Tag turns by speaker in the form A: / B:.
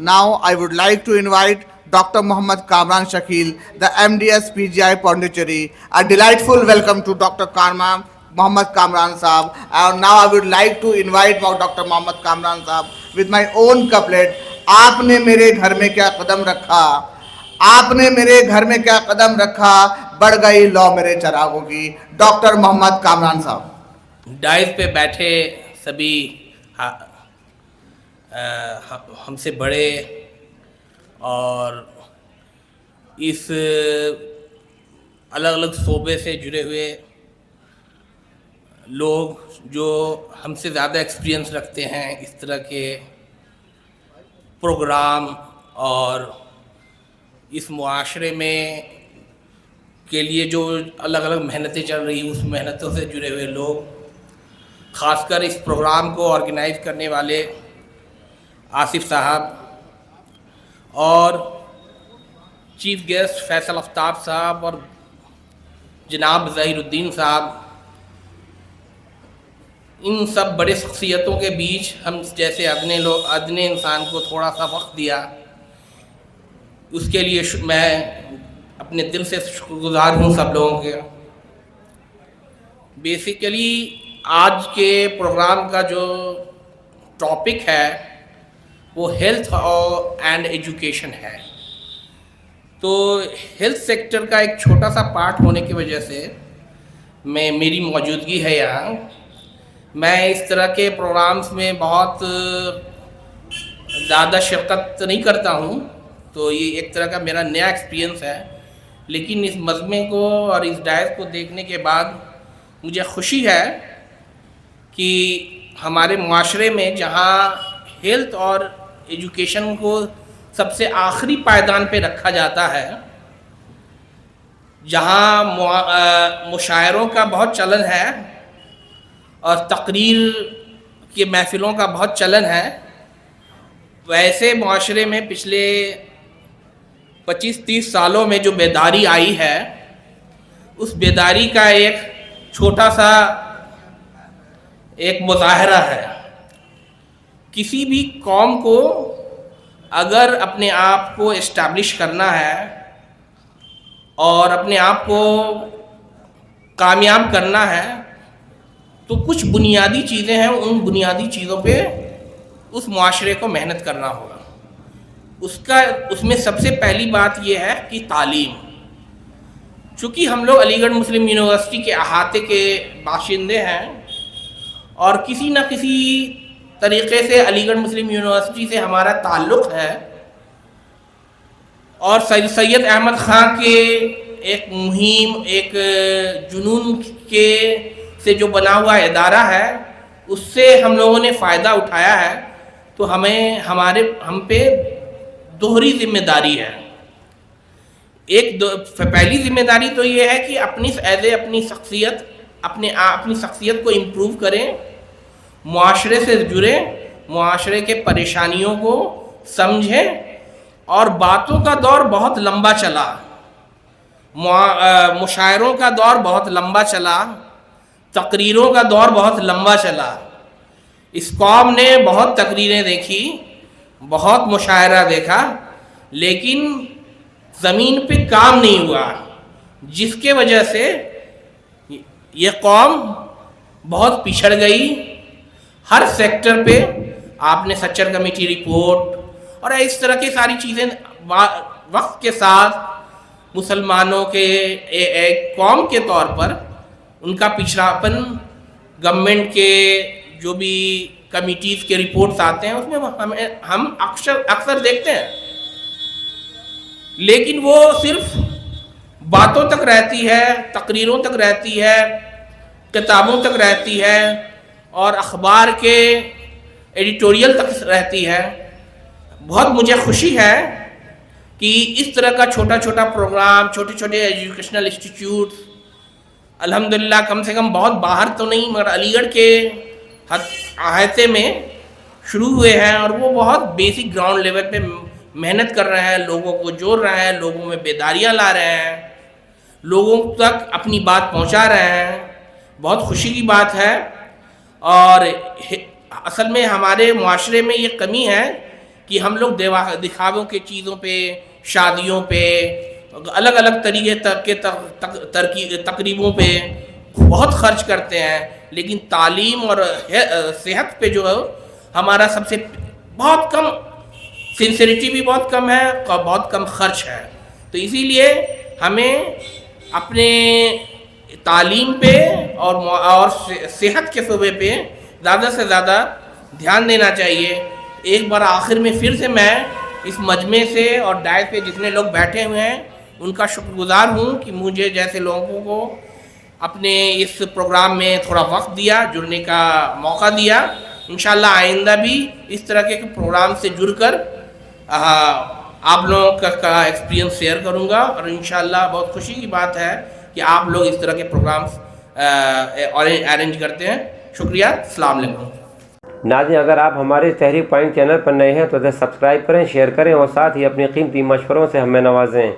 A: Now I would like to invite Dr. Muhammad Kamran Shakil, the MDS PGI Pondicherry. A delightful welcome to Dr. Muhammad Kamran Saab. And now I would like to invite Dr. Muhammad Kamran Saab with my own couplet. आपने मेरे घर में क्या कदम रखा, आपने मेरे घर में क्या कदम रखा, बढ़ गई लौ मेरे चरागों की. डॉक्टर मोहम्मद कामरान साहब.
B: डाइस पे बैठे सभी हमसे बड़े और इस अलग अलग शोबे से जुड़े हुए लोग जो हमसे ज़्यादा एक्सपीरियंस रखते हैं इस तरह के प्रोग्राम और इस मुआशरे में के लिए जो अलग अलग मेहनतें चल रही उस मेहनतों से जुड़े हुए लोग, ख़ासकर इस प्रोग्राम को ऑर्गेनाइज करने वाले आसिफ साहब और चीफ गेस्ट फैसल आफ्ताब साहब और जनाब ज़हीरुद्दीन साहब, इन सब बड़े शख्सियतों के बीच हम जैसे अदने इंसान को थोड़ा सा वक्त दिया, उसके लिए मैं अपने दिल से शुक्रगुजार हूँ सब लोगों के. बेसिकली आज के प्रोग्राम का जो टॉपिक है वो हेल्थ एंड एजुकेशन है. तो हेल्थ सेक्टर का एक छोटा सा पार्ट होने की वजह से मेरी मौजूदगी है यहाँ. मैं इस तरह के प्रोग्राम्स में बहुत ज़्यादा शिरकत नहीं करता हूँ, तो ये एक तरह का मेरा नया एक्सपीरियंस है. लेकिन इस मजमे को और इस डायस को देखने के बाद मुझे खुशी है कि हमारे मुआशरे में जहाँ हेल्थ और एजुकेशन को सबसे आखिरी पायदान पे रखा जाता है, जहाँ मुशायरों का बहुत चलन है और तकरीर के महफ़िलों का बहुत चलन है, वैसे मुआशरे में पिछले 25-30 सालों में जो बेदारी आई है, उस बेदारी का एक छोटा सा एक मुजाहरा है. किसी भी कौम को अगर अपने आप को इस्टेब्लिश करना है और अपने आप को कामयाब करना है तो कुछ बुनियादी चीज़ें हैं, उन बुनियादी चीज़ों पे उस मुआशरे को मेहनत करना होगा. उसमें सबसे पहली बात यह है कि तालीम. चूँकि हम लोग अलीगढ़ मुस्लिम यूनिवर्सिटी के अहाते के बाशिंदे हैं और किसी न किसी तरीक़े से अलीगढ़ मुस्लिम यूनिवर्सिटी से हमारा ताल्लुक़ है और सैयद अहमद ख़ान के एक मुहिम, एक जुनून के से जो बना हुआ इदारा है, उससे हम लोगों ने फ़ायदा उठाया है. तो हम पे दोहरी ज़िम्मेदारी है. पहली ज़िम्मेदारी तो ये है कि अपनी शख्सियत को इम्प्रूव करें, मुआशरे से जुड़ें, मुआशरे के परेशानियों को समझें. और बातों का दौर बहुत लंबा चला, मुशायरों का दौर बहुत लंबा चला, तकरीरों का दौर बहुत लंबा चला. इस कौम ने बहुत तकरीरें देखी, बहुत मुशायरा देखा, लेकिन ज़मीन पे काम नहीं हुआ, जिसके वजह से ये कौम बहुत पिछड़ गई. हर सेक्टर पे आपने सच्चर कमेटी रिपोर्ट और इस तरह की सारी चीज़ें वक्त के साथ मुसलमानों के एक कौम के तौर पर उनका पिछड़ापन गवर्नमेंट के जो भी कमिटीज़ के रिपोर्ट्स आते हैं उसमें हम अक्सर देखते हैं. लेकिन वो सिर्फ बातों तक रहती है, तकरीरों तक रहती है, किताबों तक रहती है और अखबार के एडिटोरियल तक रहती है. बहुत मुझे खुशी है कि इस तरह का छोटा छोटा प्रोग्राम, छोटे छोटे एजुकेशनल इंस्टीट्यूट्स अल्हम्दुलिल्लाह कम से कम बहुत बाहर तो नहीं मगर अलीगढ़ के अहाते में शुरू हुए हैं और वो बहुत बेसिक ग्राउंड लेवल पे मेहनत कर रहे हैं, लोगों को जोड़ रहे हैं, लोगों में बेदारियाँ ला रहे हैं, लोगों तक अपनी बात पहुंचा रहे हैं. बहुत खुशी की बात है. और असल में हमारे मुआशरे में ये कमी है کہ ہم لوگ دکھاووں کے چیزوں پہ، شادیوں پہ، الگ الگ طریقے کے تقریبوں پہ بہت خرچ کرتے ہیں، لیکن تعلیم اور صحت پہ جو ہے ہمارا سب سے بہت کم، سنسیریٹی بھی بہت کم ہے اور بہت کم خرچ ہے. تو اسی لیے ہمیں اپنے تعلیم پہ اور صحت کے شعبے پہ زیادہ سے زیادہ دھیان دینا چاہیے. ایک بار آخر میں پھر سے میں اس مجمع سے اور ڈائٹ پہ جتنے لوگ بیٹھے ہوئے ہیں ان کا شکر گزار ہوں کہ مجھے جیسے لوگوں کو اپنے اس پروگرام میں تھوڑا وقت دیا، جڑنے کا موقع دیا. انشاءاللہ آئندہ بھی اس طرح کے پروگرام سے جڑ کر آپ لوگوں کا ایکسپیرینس شیئر کروں گا، اور انشاءاللہ بہت خوشی کی بات ہے کہ آپ لوگ اس طرح کے پروگرامز ارینج کرتے ہیں. شکریہ. السلام علیکم.
C: ناظرین، اگر آپ ہمارے تحریک پوائنٹ چینل پر نئے ہیں تو اسے سبسکرائب کریں، شیئر کریں اور ساتھ ہی اپنی قیمتی مشوروں سے ہمیں نوازیں.